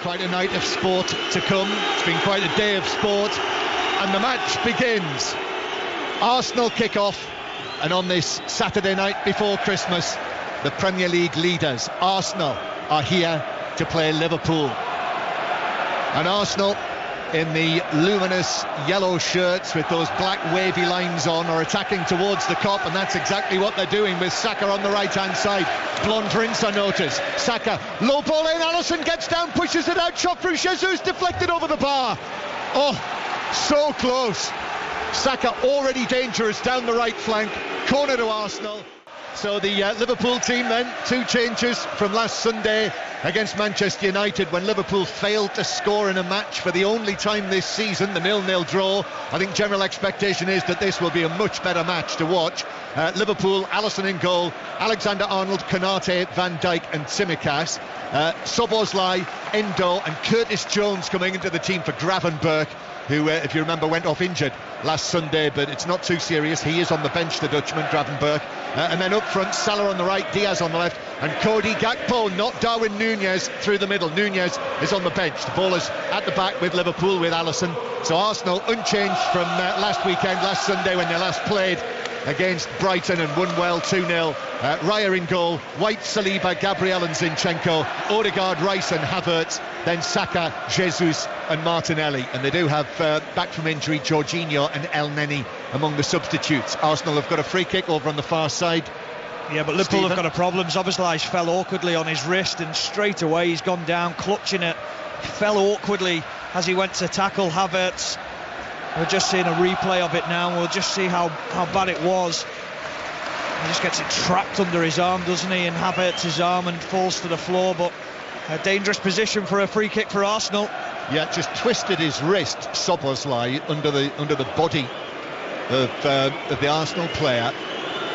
quite a night of sport to come. It's been quite a day of sport, and the match begins. Arsenal kick off, and on this Saturday night before Christmas, the Premier League leaders, Arsenal, are here to play Liverpool. And Arsenal, in the luminous yellow shirts with those black wavy lines on, are attacking towards the Kop, and that's exactly what they're doing, with Saka on the right-hand side. Blonde Prince, I notice. Saka, low ball in, Alisson gets down, pushes it out, shot through Jesus, deflected over the bar. Oh, so close. Saka already dangerous down the right flank, corner to Arsenal. So the Liverpool team then, 2 changes from last Sunday against Manchester United, when Liverpool failed to score in a match for the only time this season, the 0-0 draw. I think general expectation is that this will be a much better match to watch. Liverpool, Alisson in goal, Alexander-Arnold, Konate, Van Dijk and Tsimikas. Szoboszlai, Endo and Curtis Jones coming into the team for Gravenberch, who, if you remember, went off injured last Sunday, but it's not too serious. He is on the bench, the Dutchman, Gravenberch. And then up front, Salah on the right, Diaz on the left, and Cody Gakpo, not Darwin Núñez, through the middle. Núñez is on the bench. The ball is at the back with Liverpool, with Alisson. So Arsenal unchanged from last weekend, last Sunday, when they last played against Brighton and won well 2-0. Raya in goal, White, Saliba, Gabriel and Zinchenko, Odegaard, Rice and Havertz, then Saka, Jesus and Martinelli. And they do have, back from injury, Jorginho and El Neni among the substitutes. Arsenal have got a free kick over on the far side. Yeah, but Liverpool have got a problem. Szoboszlai fell awkwardly on his wrist, and straight away he's gone down, clutching it. He fell awkwardly as he went to tackle Havertz. We're just seeing a replay of it now, and we'll just see how bad it was. He just gets it trapped under his arm, doesn't he, and Havertz's arm, and falls to the floor. But a dangerous position for a free kick for Arsenal. Yeah, just twisted his wrist, Szoboszlai, under the body of the Arsenal player.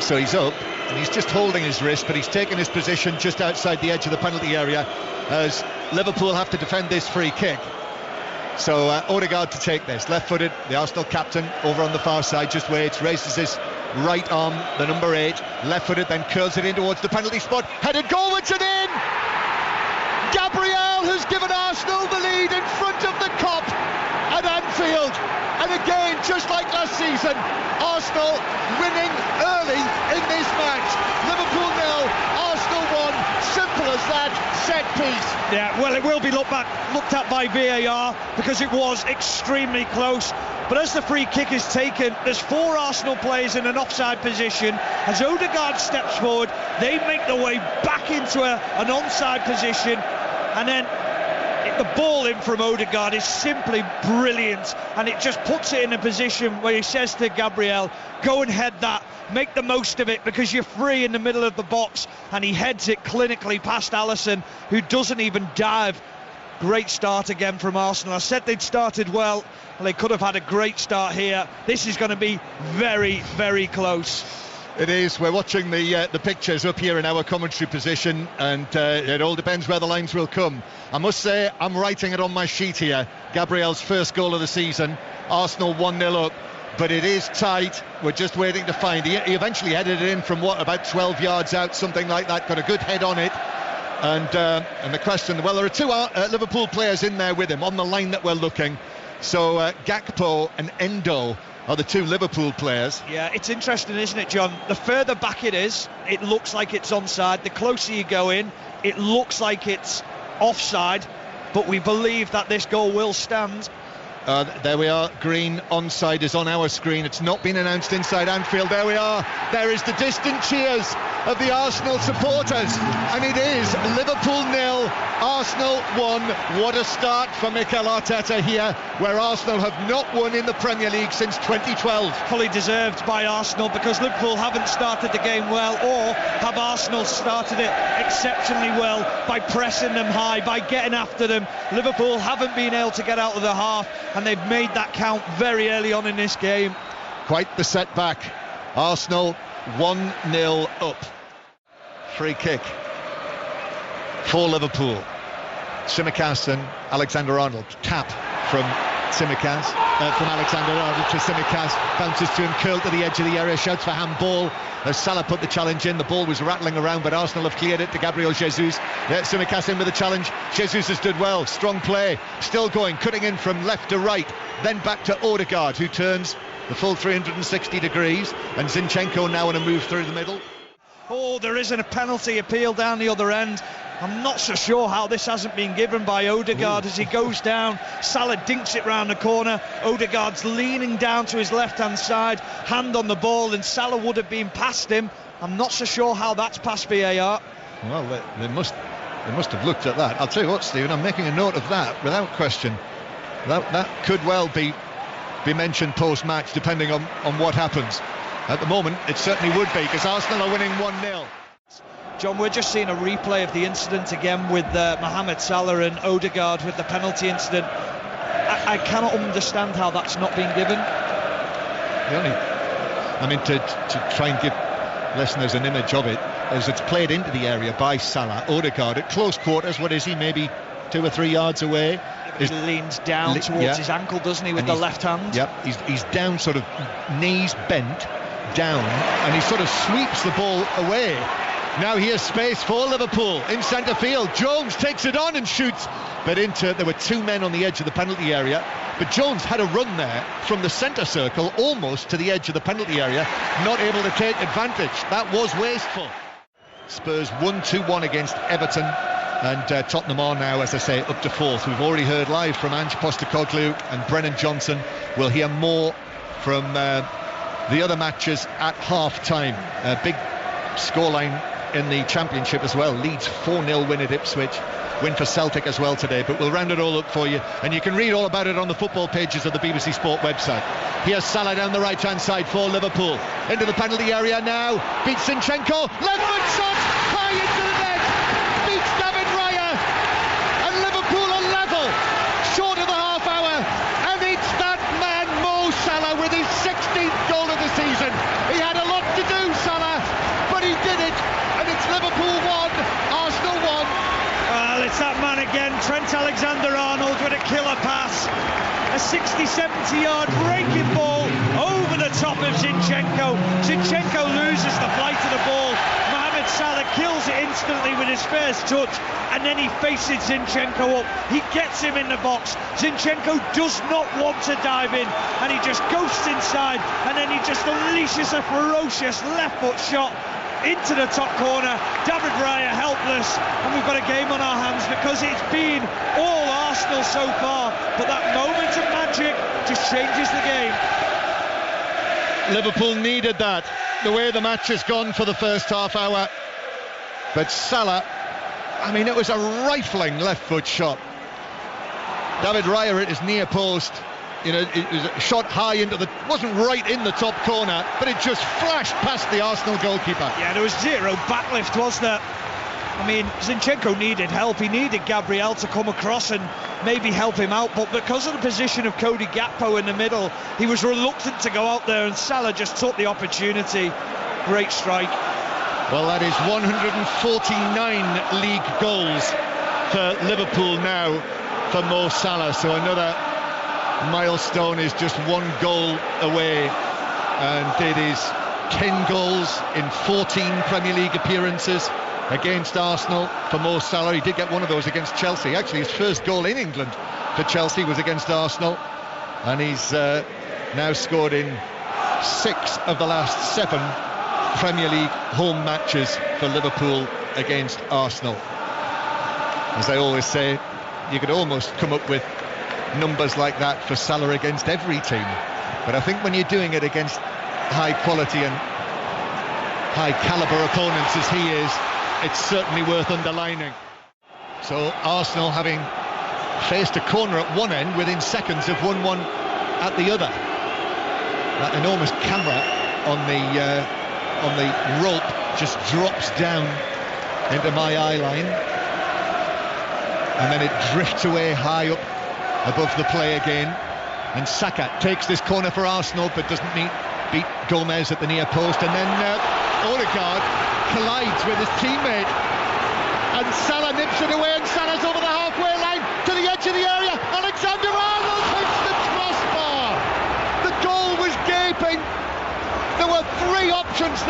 So he's up, and he's just holding his wrist, but he's taken his position just outside the edge of the penalty area as Liverpool have to defend this free kick. So Odegaard to take this, left-footed, the Arsenal captain over on the far side, just waits, raises his right arm, the number 8, left-footed, then curls it in towards the penalty spot, headed goalwards and in! Gabriel has given Arsenal the lead in front of the Kop at Anfield. And again, just like last season, Arsenal winning early in this match. Liverpool 0, Arsenal 1, simple as that, set piece. Yeah, well, it will be looked at by VAR, because it was extremely close. But as the free kick is taken, there's 4 Arsenal players in an offside position. As Odegaard steps forward, they make their way back into an onside position, and then the ball in from Odegaard is simply brilliant, and it just puts it in a position where he says to Gabriel, go and head that, make the most of it, because you're free in the middle of the box. And he heads it clinically past Alisson, who doesn't even dive. Great start again from Arsenal. I said they'd started well, and they could have had a great start here. This is going to be very, very close. It is. We're watching the pictures up here in our commentary position, and it all depends where the lines will come. I must say, I'm writing it on my sheet here. Gabriel's first goal of the season, Arsenal 1-0 up, but it is tight. We're just waiting to find. He eventually headed it in from about 12 yards out, something like that. Got a good head on it. And the question, well, there are 2 Liverpool players in there with him on the line that we're looking. So Gakpo and Endo are the 2 Liverpool players. Yeah, it's interesting, isn't it, John? The further back it is, it looks like it's onside. The closer you go in, it looks like it's offside. But we believe that this goal will stand. There we are, green onside is on our screen. It's not been announced inside Anfield. There we are. There is the distant cheers of the Arsenal supporters, and it is Liverpool 0, Arsenal 1. What a start for Mikel Arteta here, where Arsenal have not won in the Premier League since 2012. Fully deserved by Arsenal, because Liverpool haven't started the game well, or have Arsenal started it exceptionally well by pressing them high, by getting after them. Liverpool haven't been able to get out of the half, and they've made that count very early on in this game. Quite the setback. Arsenal 1-0 up. Free kick for Liverpool. Tsimikas and Alexander-Arnold. Tap from Alexander Arnold to Tsimikas, bounces to him, curled to the edge of the area, shouts for handball as Salah put the challenge in. The ball was rattling around, but Arsenal have cleared it to Gabriel Jesus. Tsimikas in with the challenge. Jesus has done well, strong play, still going, cutting in from left to right, then back to Odegaard, who turns the full 360 degrees, and Zinchenko now on a move through the middle. Oh, there isn't a penalty appeal down the other end. I'm not so sure how this hasn't been given by Odegaard. As he goes down, Salah dinks it round the corner. Odegaard's leaning down to his left-hand side, hand on the ball, and Salah would have been past him. I'm not so sure how that's past VAR. Well, they must have looked at that. I'll tell you what, Stephen, I'm making a note of that without question. That could well be mentioned post-match, depending on what happens. At the moment, it certainly would be, because Arsenal are winning 1-0. John, we're just seeing a replay of the incident again with Mohamed Salah and Odegaard with the penalty incident. I cannot understand how that's not been given. To try and give listeners an image of it, as it's played into the area by Salah, Odegaard at close quarters, what is he, maybe 2 or 3 yards away? He leans down towards his ankle, doesn't he, with the left hand? Yep, he's down, sort of knees bent down, and he sort of sweeps the ball away. Now here's space for Liverpool in centre field. Jones takes it on and shoots, but there were 2 men on the edge of the penalty area, but Jones had a run there from the centre circle almost to the edge of the penalty area, not able to take advantage. That was wasteful. Spurs 1-2-1 against Everton, and Tottenham are now, as I say, up to 4th. We've already heard live from Ange Postecoglou and Brennan Johnson. We'll hear more from the other matches at half-time. Big scoreline in the Championship as well. Leeds 4-0 win at Ipswich, win for Celtic as well today, but we'll round it all up for you, and you can read all about it on the football pages of the BBC Sport website. Here's Salah down the right hand side for Liverpool, into the penalty area now, beats Zinchenko, left foot shot, high into the net, beats David Raya, and Liverpool are level, short of the half hour, and it's that man Mo Salah with his 16th goal of the season. He had a lot to do, Salah, but he did it. Liverpool 1, Arsenal 1. Well, it's that man again, Trent Alexander-Arnold with a killer pass. A 60-70 yard breaking ball over the top of Zinchenko. Zinchenko loses the flight of the ball. Mohamed Salah kills it instantly with his first touch, and then he faces Zinchenko up. He gets him in the box. Zinchenko does not want to dive in, and he just ghosts inside, and then he just unleashes a ferocious left foot shot into the top corner. David Raya helpless, and we've got a game on our hands, because it's been all Arsenal so far, but that moment of magic just changes the game. Liverpool needed that, the way the match has gone for the first half hour, but Salah, it was a rifling left foot shot. David Raya at his near post, it was a shot high wasn't right in the top corner, but it just flashed past the Arsenal goalkeeper. Yeah, there was zero backlift, was there? Zinchenko needed help. He needed Gabriel to come across and maybe help him out, but because of the position of Cody Gakpo in the middle, he was reluctant to go out there, and Salah just took the opportunity. Great strike. Well, that is 149 league goals for Liverpool now for Mo Salah, so another milestone is just 1 goal away, and it is 10 goals in 14 Premier League appearances against Arsenal for Mo Salah. He did get one of those against Chelsea. Actually, his first goal in England for Chelsea was against Arsenal, and he's now scored in 6 of the last 7 Premier League home matches for Liverpool against Arsenal. As I always say, you could almost come up with numbers like that for Salah against every team, but I think when you're doing it against high quality and high caliber opponents as he is, it's certainly worth underlining. So Arsenal, having faced a corner at one end, within seconds of 1-1 at the other. That enormous camera on the rope just drops down into my eye line, and then it drifts away high up above the play again, and Saka takes this corner for Arsenal but doesn't beat Gomez at the near post, and then Odegaard collides with his teammate, and Salah nips it away, and Salah's over the halfway line to the edge of the area. Alexander-Arnold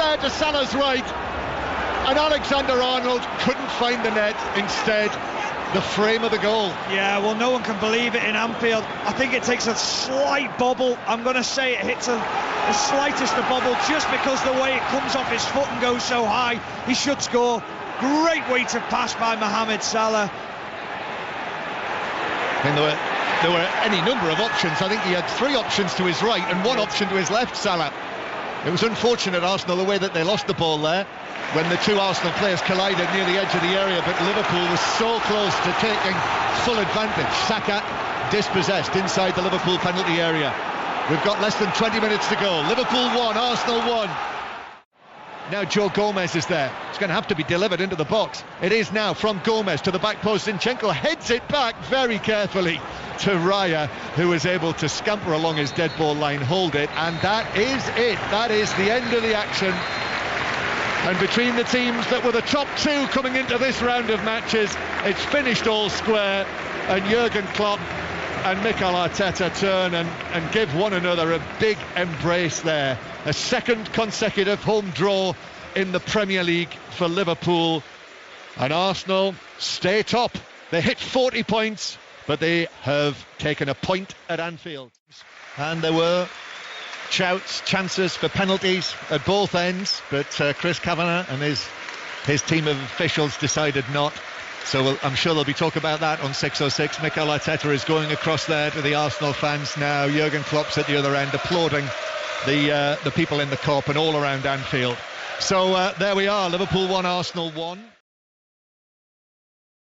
there to Salah's right, and Alexander-Arnold couldn't find the net. Instead, the frame of the goal. Yeah, well, no one can believe it in Anfield. I think it takes a slight bobble. I'm going to say it hits the slightest of bobble, just because the way it comes off his foot and goes so high. He should score. Great weighted pass by Mohamed Salah. I mean, there were any number of options. I think he had 3 options to his right and 1 option to his left, Salah. It was unfortunate, Arsenal, the way that they lost the ball there when the 2 Arsenal players collided near the edge of the area, but Liverpool was so close to taking full advantage. Saka dispossessed inside the Liverpool penalty area. We've got less than 20 minutes to go. Liverpool 1, Arsenal 1. Now Joe Gomez is there. It's going to have to be delivered into the box. It is now from Gomez to the back post. Zinchenko heads it back very carefully to Raya, who was able to scamper along his dead ball line, hold it, and that is it. That is the end of the action. And between the teams that were the top 2 coming into this round of matches, it's finished all square, and Jurgen Klopp and Mikel Arteta turn and give one another a big embrace there. A second consecutive home draw in the Premier League for Liverpool, and Arsenal stay top. They hit 40 points, but they have taken a point at Anfield. And there were chances for penalties at both ends, but Chris Kavanagh and his team of officials decided not. So I'm sure there'll be talk about that on 606. Mikel Arteta is going across there to the Arsenal fans now. Jurgen Klopp's at the other end applauding the people in the Kop and all around Anfield. So there we are, Liverpool 1, Arsenal 1.